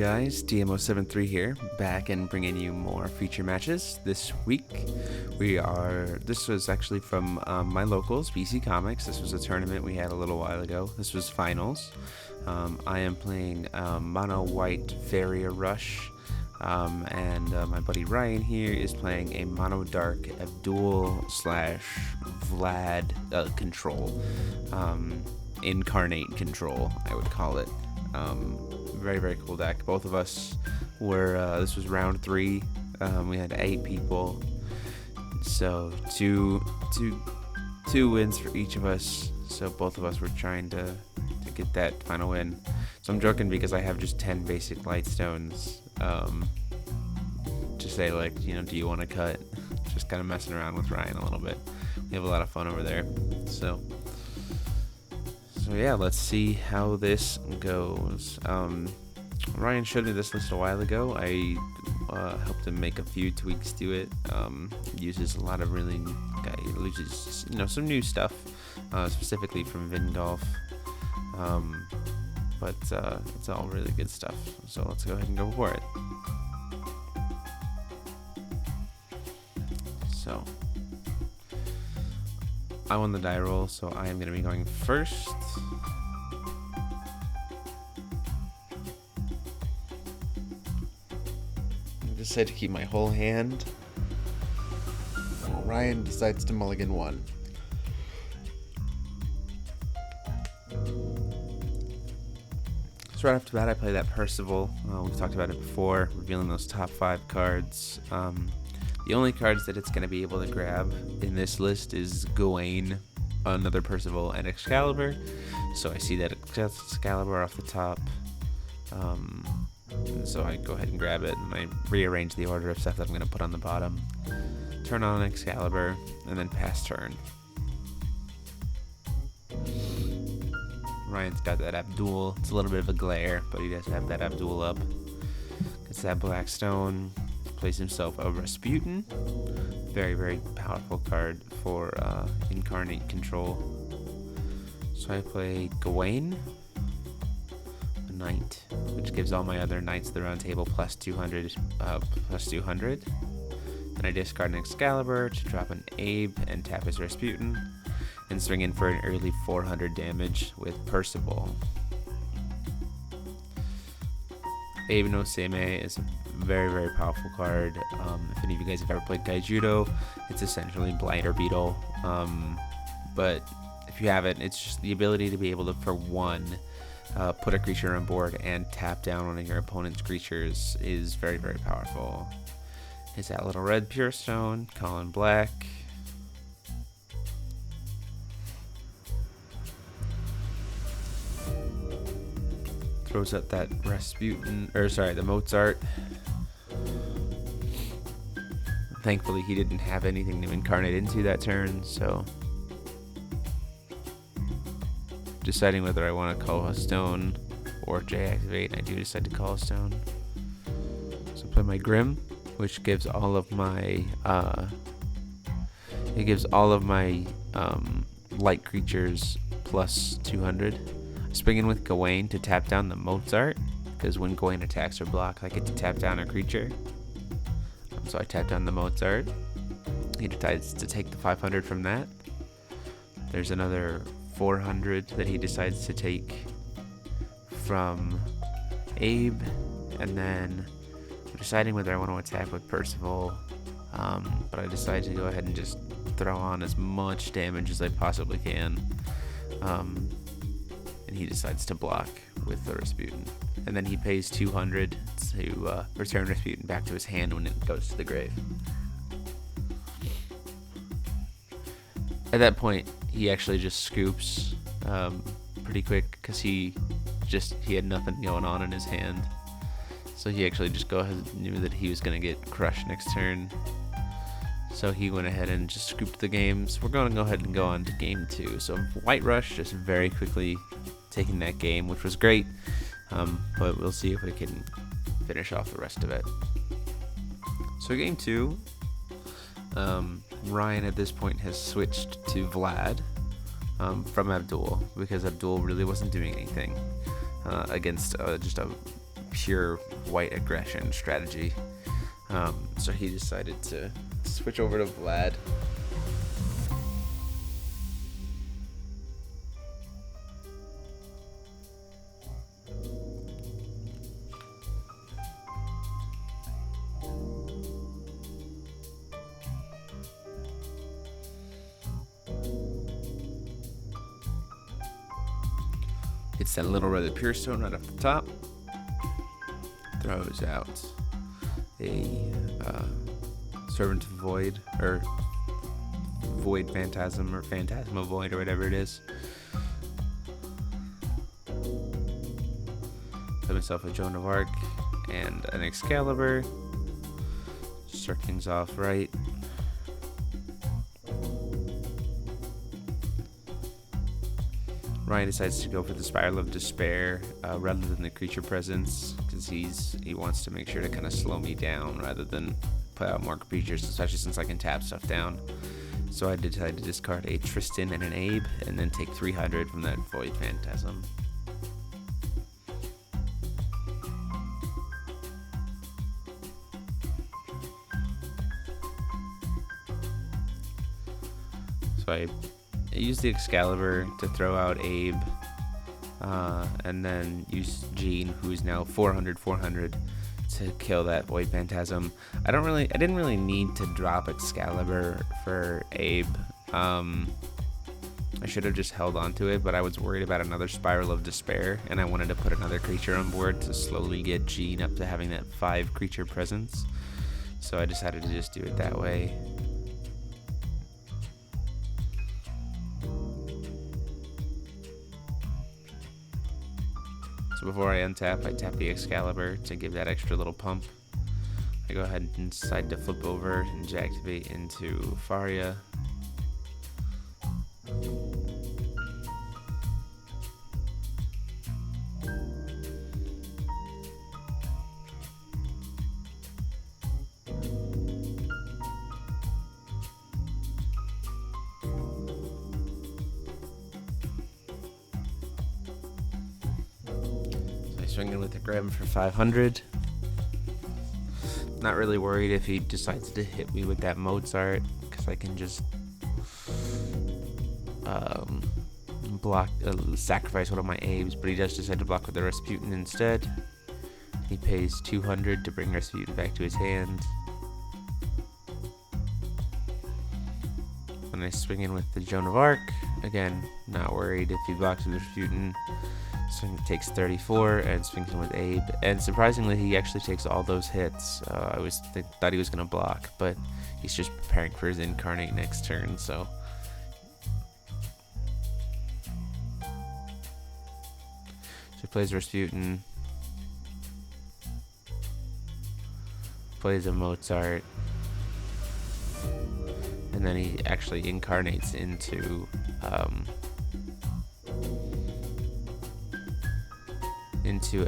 guys, DMO73 here, back and bringing you more feature matches. This week, this was actually from my locals, BC Comics. This was a tournament we had a little while ago. This was finals. I am playing Mono White Faria Rush, and my buddy Ryan here is playing a Mono Dark Abdul / Vlad control. Incarnate control, I would call it. Very, very cool deck. Both of us were, this was round 3. We had 8 people. So two wins for each of us. So both of us were trying to get that final win. So I'm joking because I have just 10 basic Lightstones. To say, like, you know, do you want to cut? Just kind of messing around with Ryan a little bit. We have a lot of fun over there. So yeah, let's see how this goes. Ryan showed me this list a while ago. I helped him make a few tweaks to it. Uses a lot of uses some new stuff, specifically from Vingolf. But it's all really good stuff. So let's go ahead and go for it. So I won the die roll, so I am going to be going first. I decided to keep my whole hand. Ryan decides to mulligan 1. So right off the bat, I play that Percival. We've talked about it before, revealing those top 5 cards. The only cards that it's going to be able to grab in this list is Gawain, another Percival, and Excalibur. So I see that Excalibur off the top. And so I go ahead and grab it, and I rearrange the order of stuff that I'm going to put on the bottom. Turn on Excalibur, and then pass turn. Ryan's got that Abdul. It's a little bit of a glare, but he does have that Abdul up. Gets that black stone. Plays himself a Rasputin. Very, very powerful card for Incarnate control. So I play Gawain, a knight, which gives all my other knights of the round table plus 200. Then I discard an Excalibur to drop an Abe and tap his Rasputin, and swing in for an early 400 damage with Percival. Abe no Seimei is a very, very powerful card. If any of you guys have ever played Gaijudo, it's essentially Blighter Beetle. But if you haven't, it's just the ability to be able to, for one, put a creature on board and tap down one of your opponent's creatures is very, very powerful. Is that little red Pure Stone, Colin Black. Throws up that the Mozart. Thankfully, he didn't have anything to incarnate into that turn, so deciding whether I want to call a stone or J-activate, I do decide to call a stone. So I play my Grim, which gives all of my light creatures plus 200. Spring in with Gawain to tap down the Mozart, because when Gawain attacks or blocks, I get to tap down a creature. So I tap down the Mozart. He decides to take the 500 from that. There's another 400 that he decides to take from Abe, and then I'm deciding whether I want to attack with Percival, but I decide to go ahead and just throw on as much damage as I possibly can. And he decides to block with the Rasputin. And then he pays 200 to return Rasputin back to his hand when it goes to the grave. At that point, he actually just scoops pretty quick because he had nothing going on in his hand. So he actually just knew that he was going to get crushed next turn. So he went ahead and just scooped the game. So we're going to go ahead and go on to game 2. So White Rush just very quickly taking that game, which was great. But we'll see if we can finish off the rest of it. So game 2, Ryan at this point has switched to Vlad from Abdul, because Abdul really wasn't doing anything against just a pure white aggression strategy. So he decided to switch over to Vlad. Hits that little red pure stone right off the top. Throws out a Servant of Void, or Void Phantasm, or Phantasma Void, or whatever it is. Put myself a Joan of Arc and an Excalibur. Start things off right. Ryan decides to go for the Spiral of Despair rather than the Creature Presence, because he wants to make sure to kind of slow me down rather than put out more creatures, especially since I can tap stuff down. So I decided to discard a Tristan and an Abe, and then take 300 from that Void Phantasm. So I use the Excalibur to throw out Abe, and then use Jean, who is now 400, to kill that Void Phantasm. I didn't really need to drop Excalibur for Abe. I should have just held on to it, but I was worried about another Spiral of Despair, and I wanted to put another creature on board to slowly get Jean up to having that 5 creature presence. So I decided to just do it that way. So before I untap, I tap the Excalibur to give that extra little pump. I go ahead and decide to flip over and deactivate into Faria. Swinging with the Grab for 500. Not really worried if he decides to hit me with that Mozart, because I can just sacrifice one of my Abes, but he does decide to block with the Rasputin instead. He pays 200 to bring Rasputin back to his hand. And I swing in with the Joan of Arc. Again, not worried if he blocks with Rasputin. Swing takes 34 and swings in with Abe, and surprisingly he actually takes all those hits. I thought he was going to block, but he's just preparing for his Incarnate next turn. So he plays Rasputin, plays a Mozart, and then he actually incarnates into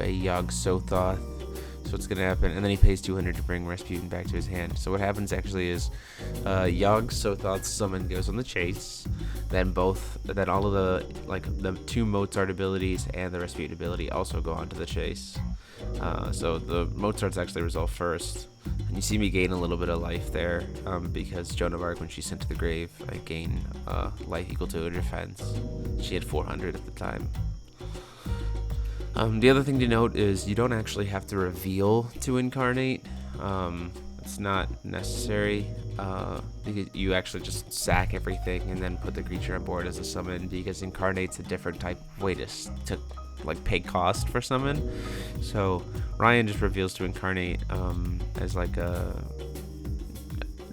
a Yog-Sothoth. So what's gonna happen, and then he pays 200 to bring Rasputin back to his hand. So what happens actually is Yog-Sothoth's summon goes on the chase, then all of the 2 Mozart abilities and the Rasputin ability also go onto the chase. So the Mozart's actually resolve first, and you see me gain a little bit of life there, because Joan of Arc, when she's sent to the grave, I gain life equal to her defense. She had 400 at the time. The other thing to note is you don't actually have to reveal to incarnate. It's not necessary, because you actually just sack everything and then put the creature on board as a summon, because incarnate's a different type of way to pay cost for summon. So Ryan just reveals to incarnate as like a.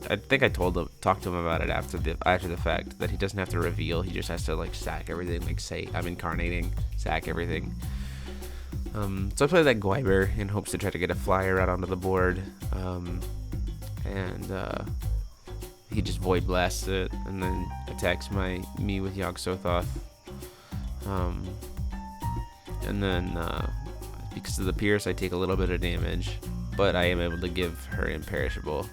I think I talked to him about it after the fact, that he doesn't have to reveal. He just has to sack everything, say I'm incarnating, sack everything. So I play that Gwyber in hopes to try to get a flyer out onto the board, and he just Void Blasts it and then attacks me with Yog-Sothoth. And then because of the Pierce, I take a little bit of damage, but I am able to give her Imperishable.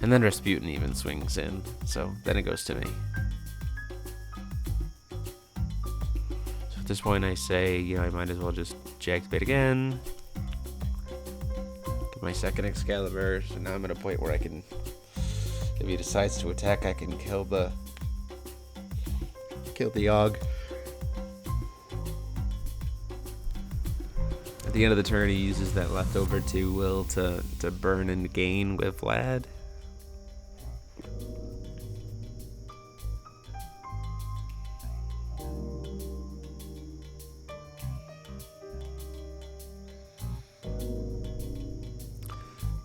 And then Rasputin even swings in, so then it goes to me. So at this point I say, I might as well just deactivate again. my second Excalibur, so now I'm at a point where I can, if he decides to attack, I can kill the Yogg. At the end of the turn, he uses that leftover 2 will to burn and gain with Vlad.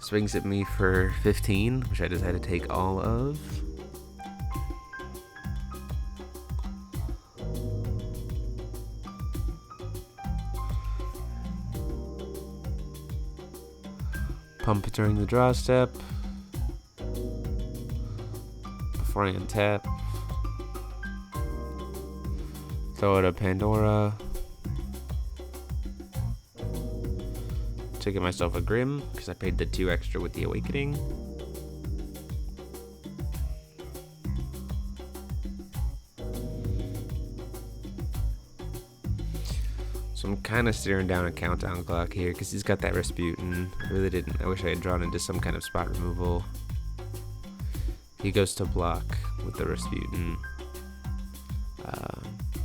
Swings at me for 15, which I decided to take all of. Pump during the draw step. Before I untap. Throw out a Pandora. To get myself a Grim, because I paid the 2 extra with the Awakening. So I'm kind of staring down a countdown clock here, because he's got that Rasputin. I wish I had drawn into some kind of spot removal. He goes to block with the Rasputin.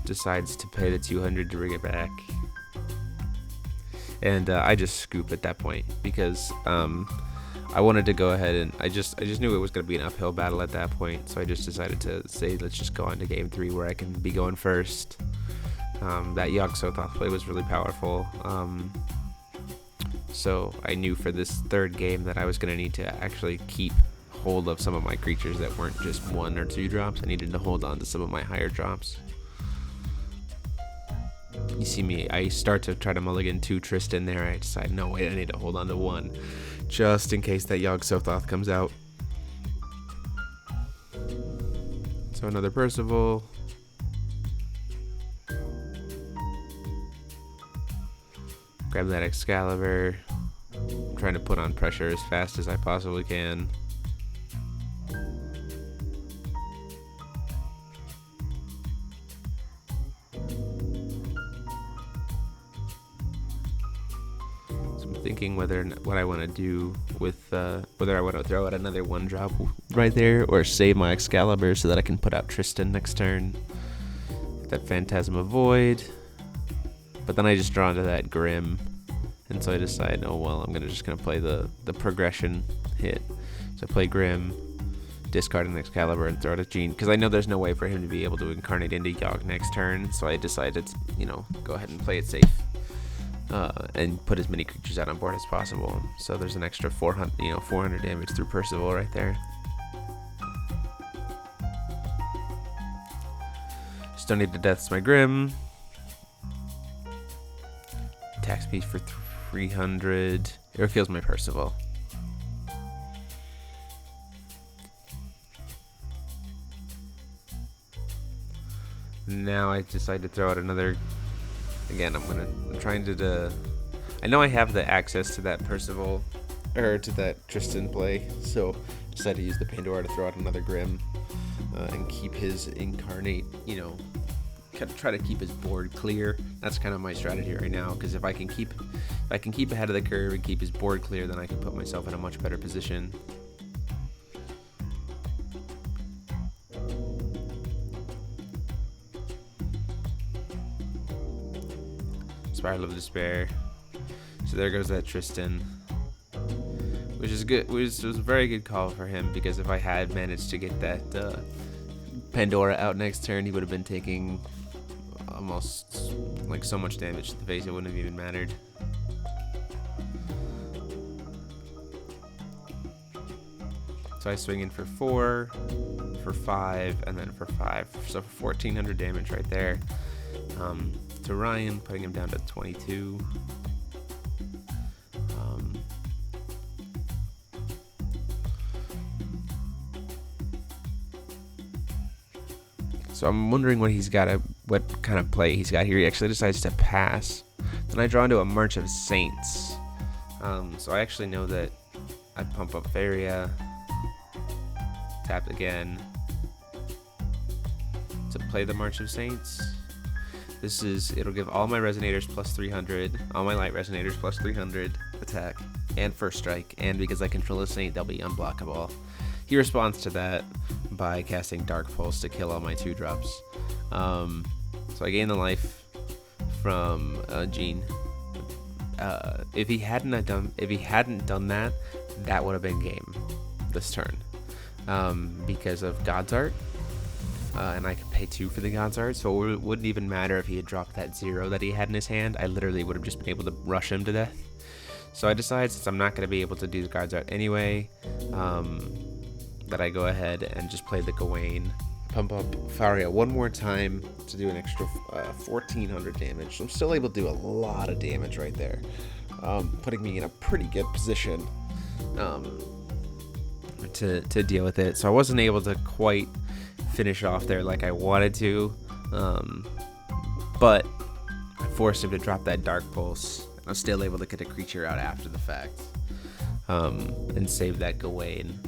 Decides to pay the 200 to bring it back. And I just scoop at that point because I wanted to go ahead and I just knew it was going to be an uphill battle at that point, so I just decided to say let's just go on to game 3 where I can be going first. That Yogg Sothoth play was really powerful, so I knew for this third game that I was going to need to actually keep hold of some of my creatures that weren't just 1 or 2 drops. I needed to hold on to some of my higher drops. You see me, I start to try to mulligan 2 Tristan there. I decide, no, wait, I need to hold on to 1 just in case that Yogg Sothoth comes out. So another Percival. Grab that Excalibur. I'm trying to put on pressure as fast as I possibly can. Thinking what I want to do with whether I want to throw out another 1-drop right there or save my Excalibur so that I can put out Tristan next turn. That Phantasma Void. But then I just draw into that Grim, and so I decide, oh well, I'm just gonna play the progression hit. So I play Grim, discard an Excalibur, and throw out a Gene because I know there's no way for him to be able to incarnate into Yogg next turn. So I decided to, go ahead and play it safe. And put as many creatures out on board as possible. So there's an extra 400 damage through Percival right there. Still need to deaths my Grim. Attacks me for 300. It kills my Percival. Now I decide to throw out another. Again, I'm trying to. I know I have the access to that Percival, or to that Tristan play, so I decided to use the Pandora to throw out another Grim, and keep his Incarnate. Try to keep his board clear. That's kind of my strategy right now, because if I can keep ahead of the curve and keep his board clear, then I can put myself in a much better position. Spiral of Despair. So there goes that Tristan, which is good. Was a very good call for him, because if I had managed to get that Pandora out next turn, he would have been taking almost like so much damage to the face it wouldn't have even mattered. So I swing in for 4, for 5, and then for 5. So for 1400 damage right there. To Ryan, putting him down to 22. So I'm wondering what kind of play he's got here. He actually decides to pass. Then I draw into a March of Saints. So I actually know that I pump up Faria, tap again to play the March of Saints. It'll give all my Resonators plus 300, all my Light Resonators plus 300 attack. and first strike, and because I control the Saint, they'll be unblockable. He responds to that by casting Dark Pulse to kill all my 2-drops. So I gain the life from Gene. If he hadn't done that, that would have been game this turn, because of God's Art, and I could pay 2 for the God's Art, so it wouldn't even matter if he had dropped that 0 that he had in his hand. I literally would have just been able to rush him to death. So I decided, since I'm not going to be able to do the God's Art anyway, that I go ahead and just play the Gawain, pump up Faria one more time to do an extra 1400 damage. So I'm still able to do a lot of damage right there, putting me in a pretty good position to deal with it. So I wasn't able to quite finish off there like I wanted to, but I forced him to drop that Dark Pulse. I was still able to get a creature out after the fact, and save that Gawain.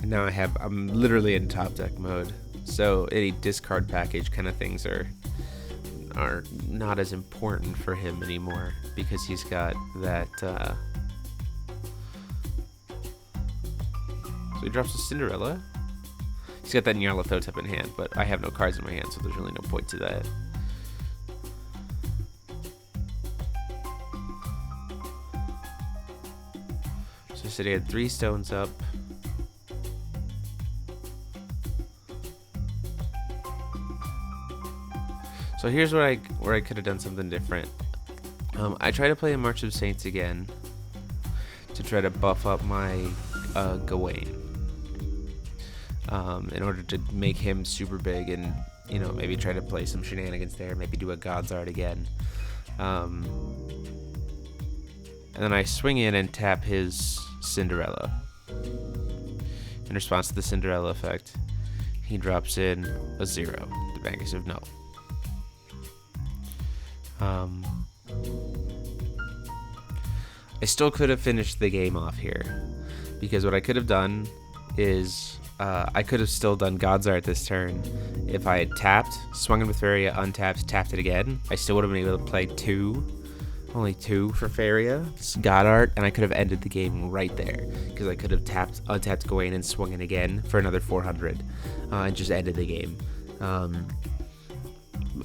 And now I'm literally in top deck mode, so any discard package kind of things are not as important for him anymore, because he's got that. So he drops a Cinderella. He's got that Nyarlathotep in hand, but I have no cards in my hand, so there's really no point to that. So I said he had 3 stones up. So here's where I could have done something different. I try to play a March of Saints again to try to buff up my Gawain, in order to make him super big, and maybe try to play some shenanigans there, maybe do a God's Art again, and then I swing in and tap his Cinderella. In response to the Cinderella effect, he drops in a 0, the Vanquish of Null. I still could have finished the game off here, because what I could have done is I could have still done God's Art this turn. If I had tapped, swung in with Faria, untapped, tapped it again, I still would have been able to play only 2 for Faria, God Art, and I could have ended the game right there, because I could have untapped Gawain and swung in again for another 400, and just ended the game.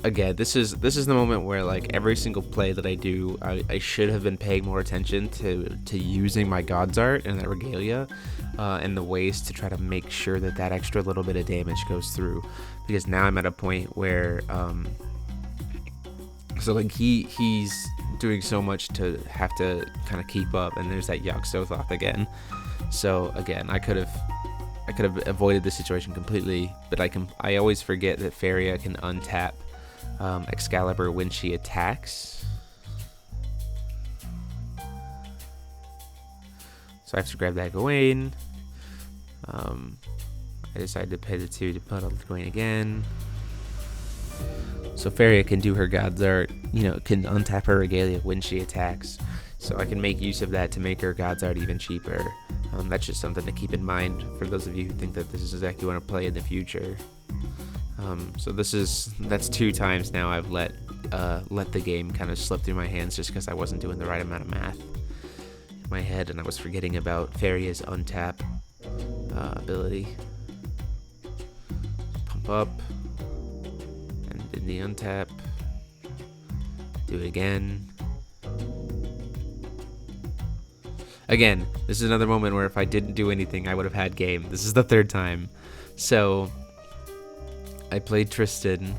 Again, this is the moment where, like, every single play that I do, I should have been paying more attention to using my God's Art and that Regalia, and the ways to try to make sure that extra little bit of damage goes through, because now I'm at a point where so like he's doing so much to have to kind of keep up, and there's that Yogg-Sothoth again. So again, I could have avoided the situation completely, but I always forget that Faria can untap Excalibur when she attacks. So I have to grab that Gawain. I decided to pay the 2 to put on the Gawain again. So Faria can do her God's Art, can untap her Regalia when she attacks. So I can make use of that to make her God's Art even cheaper. That's just something to keep in mind for those of you who think that this is exactly what I want to play in the future. So that's 2 times now I've let the game kind of slip through my hands just because I wasn't doing the right amount of math in my head, and I was forgetting about Faria's untap ability. Pump up, and in the untap, do it again. Again, this is another moment where if I didn't do anything, I would have had game. This is the 3rd time. So I played Tristan.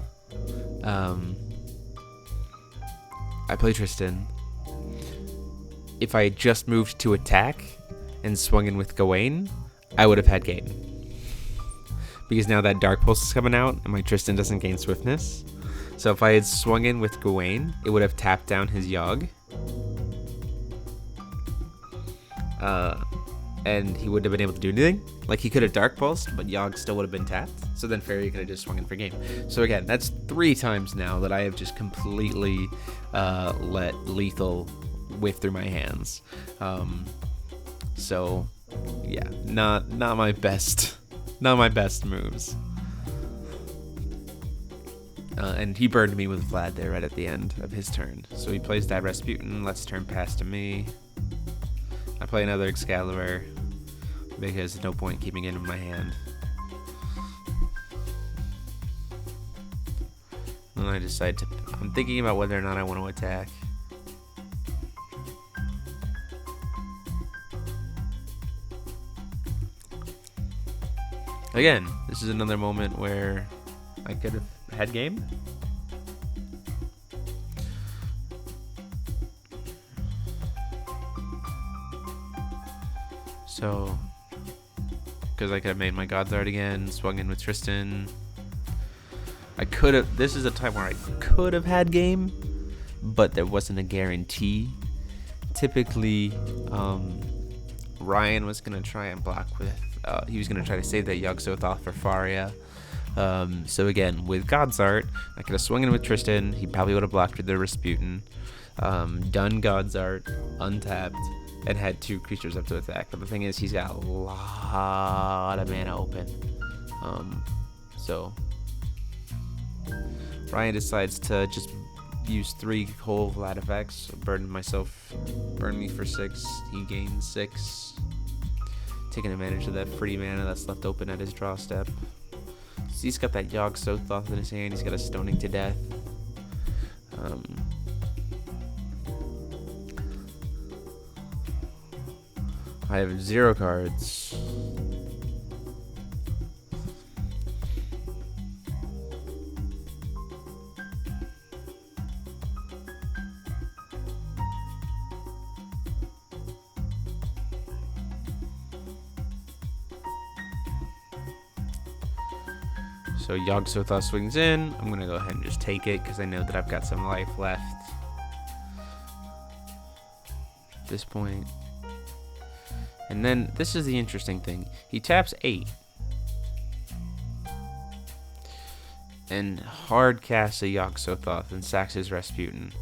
If I had just moved to attack and swung in with Gawain, I would have had game. Because now that Dark Pulse is coming out, and my Tristan doesn't gain swiftness. So if I had swung in with Gawain, it would have tapped down his Yogg. And he wouldn't have been able to do anything. Like, he could have Dark Pulsed, but Yogg still would have been tapped. So then Faria could have just swung in for game. So again, that's 3 times now that I have just completely let lethal whiff through my hands. So yeah, not my best moves. And he burned me with Vlad there right at the end of his turn. So he plays that Rasputin, lets turn pass to me. I play another Excalibur because there's no point keeping it in my hand. And I decide to... I'm thinking about whether or not I want to attack. Again, this is another moment where I could have had game. So, because I could have made my God's Art again, swung in with Tristan. I could have... This is a time where I could have had game, but there wasn't a guarantee. Typically, Ryan was going to try and block with... he was going to try to save that Yog-Sothoth for Faria. So again, with God's Art, I could have swung in with Tristan. He probably would have blocked with the Rasputin. Done God's Art, untapped, and had 2 creatures up to attack. But the thing is, he's got a lot of mana open. So Ryan decides to just use 3 whole Vlad effects. Burn me for 6. He gains 6. Taking advantage of that free mana that's left open at his draw step. So he's got that Yog-Sothoth in his hand. He's got a Stoning to Death. I have 0 cards. So Yog-Sothoth swings in. I'm going to go ahead and just take it because I know that I've got some life left at this point. And then this is the interesting thing. He taps 8 and hard casts a Yog-Sothoth and sacks his Rasputin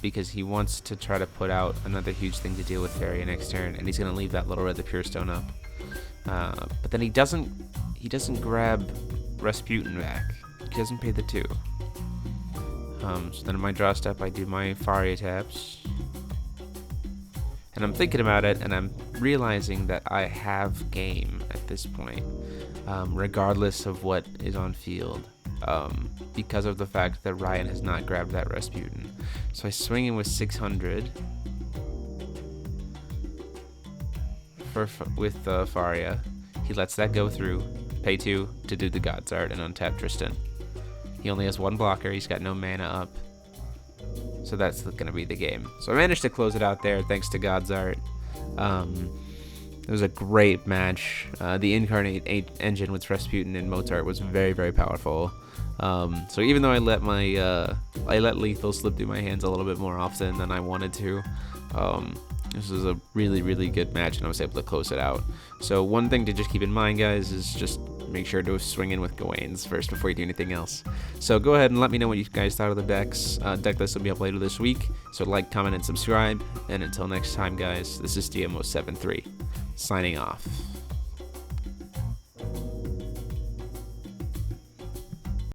because he wants to try to put out another huge thing to deal with Faria next turn, and he's going to leave that Little Red the Pure Stone up. But then he doesn't grab Rasputin back. He doesn't pay the 2. So then in my draw step, I do my Faria taps. And I'm thinking about it, and I'm realizing that I have game at this point, regardless of what is on field, because of the fact that Ryan has not grabbed that Rasputin. So I swing in with 600 with Faria. He lets that go through, pay 2 to do the God's Art, and untap Tristan. He only has 1 blocker. He's got no mana up. So that's going to be the game. So I managed to close it out there thanks to God's Art. It was a great match. The Incarnate engine with Rasputin and Mozart was very, very powerful. So even though I let lethal slip through my hands a little bit more often than I wanted to, this was a really, really good match, and I was able to close it out. So one thing to just keep in mind, guys, is just make sure to swing in with Gawain's first before you do anything else. So go ahead and let me know what you guys thought of the decks. Deck list will be up later this week, so like, comment, and subscribe. And until next time, guys, this is DMO73, signing off.